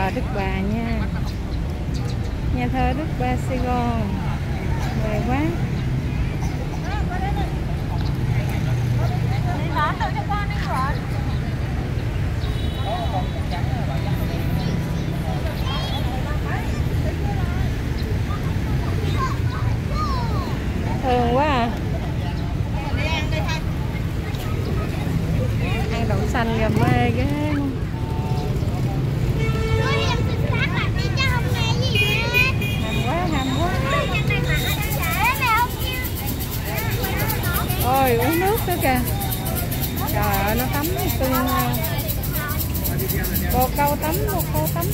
thờ Đức Bà nha. Nhà thờ Đức Bà Sài Gòn. Đẹp quá. Thương quá à. Ăn đậu xanh gà mê ghê. Ham quá. Ôi uống nước nữa kìa. Trời ơi nó tắm cưng. Bồ câu tắm, bồ câu tắm.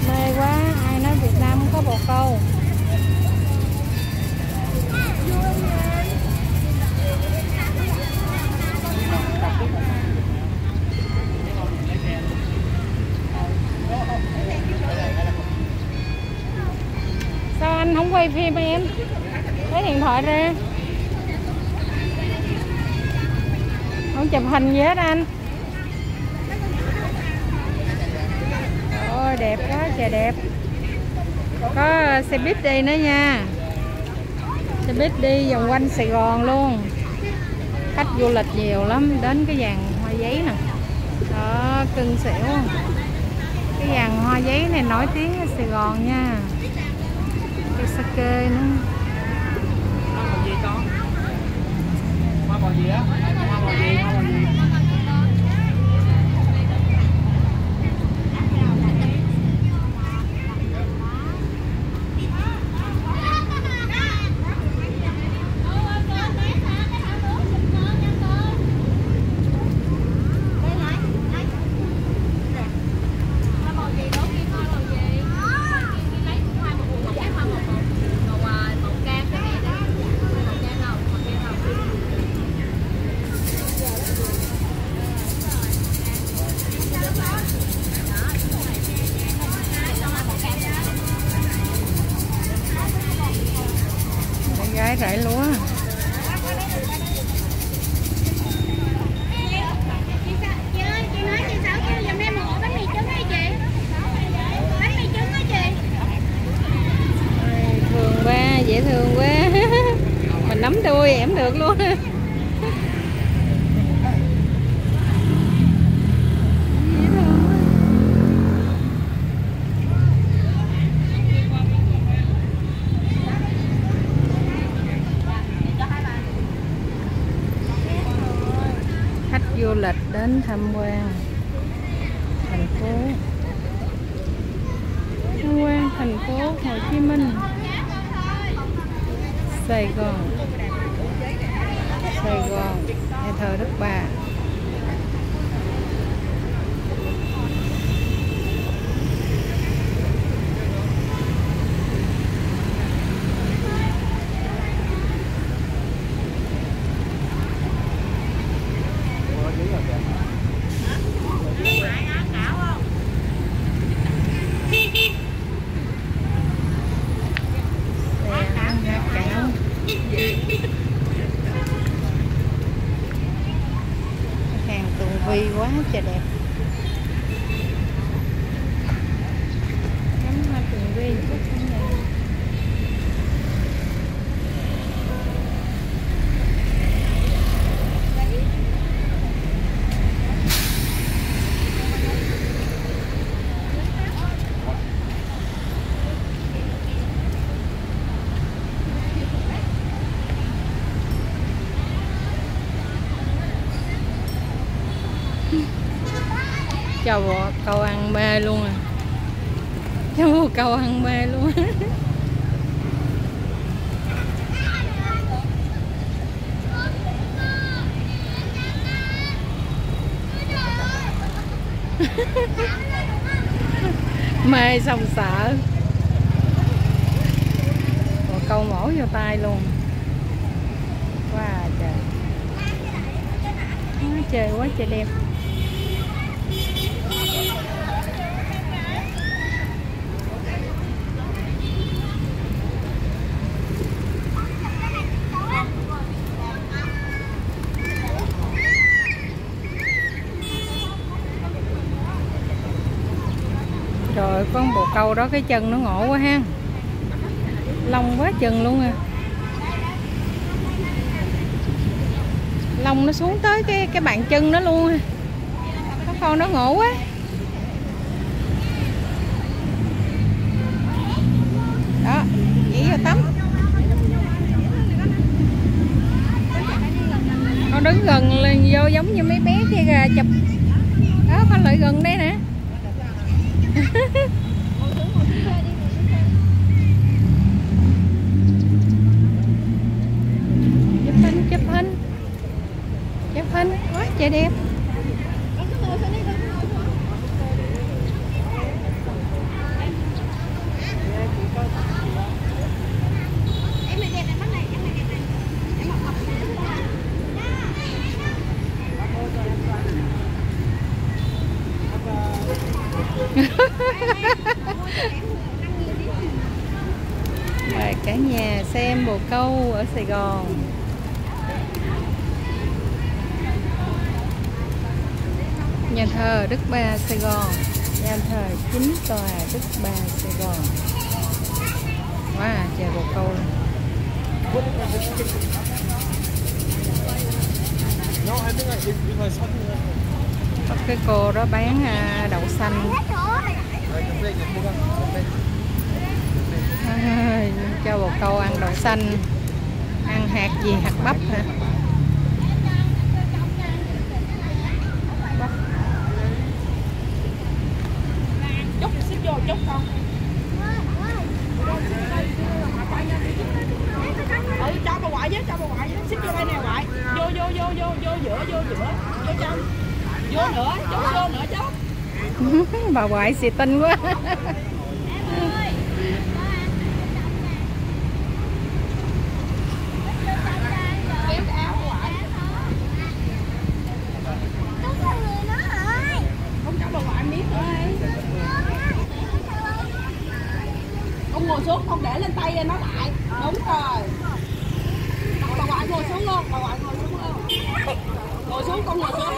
Mê quá, ai nói Việt Nam không có bồ câu. Sao anh không quay phim em? Lấy điện thoại ra. Không chụp hình gì hết anh. Ôi đẹp quá trời đẹp. Có xe buýt đi nữa nha. Xe buýt đi vòng quanh Sài Gòn luôn. Khách du lịch nhiều lắm. Đến cái vàng hoa giấy nè. Đó cưng xỉu. Cái vàng hoa giấy này nổi tiếng ở Sài Gòn nha. Cái sake nữa. Hoa màu gì con? Hoa màu gì á? Hoa màu gì? Hoa màu gì? Gái rải lúa. Thương quá, dễ thương quá. Mình nắm đuôi em được luôn. Du lịch đến tham quan thành phố Hồ Chí Minh, Sài Gòn, nhà thờ Đức Bà. Hàng Tường Vi quá trời đẹp. Ngắm hoa Tường Vi rất xinh đẹp. Cho bộ câu ăn mê luôn à. Cho bộ câu ăn mê luôn. Mê xong sợ. Bộ câu mổ vô tay luôn. Wow trời. Trời quá trời đẹp. Trời ơi, con bồ câu đó cái chân nó ngộ quá ha. Lông quá chừng luôn à. Lông nó xuống tới cái bàn chân nó luôn ha. Có con nó ngộ quá. Đó, nhảy vô tắm. Con đứng gần lên vô giống như mấy bé kia kìa, chụp. Đó, con lại gần đây nè. Chụp hình quá trời đẹp. Mời cả nhà xem bồ câu ở Sài Gòn. Nhà thờ Đức Bà Sài Gòn, nhà thờ chính tòa Đức Bà Sài Gòn. Wow, trời bồ câu luôn. Có cái cô đó bán đậu xanh. Cho bồ câu ăn đậu xanh. Ăn hạt gì, hạt bắp hả? Chúc xích vô chúc con. Cho bà ngoại với, cho bà ngoại với. Xích vô đây nè ngoại. Vô giữa, vô trong. Vô nữa, vô nữa chứ. Bà ngoại xì tinh quá. Con ngồi xuống, con để lên tay nó lại. Đúng rồi. Bà ngoại ngồi xuống luôn, bà ngoại ngồi xuống luôn. Ngồi xuống, con ngồi xuống.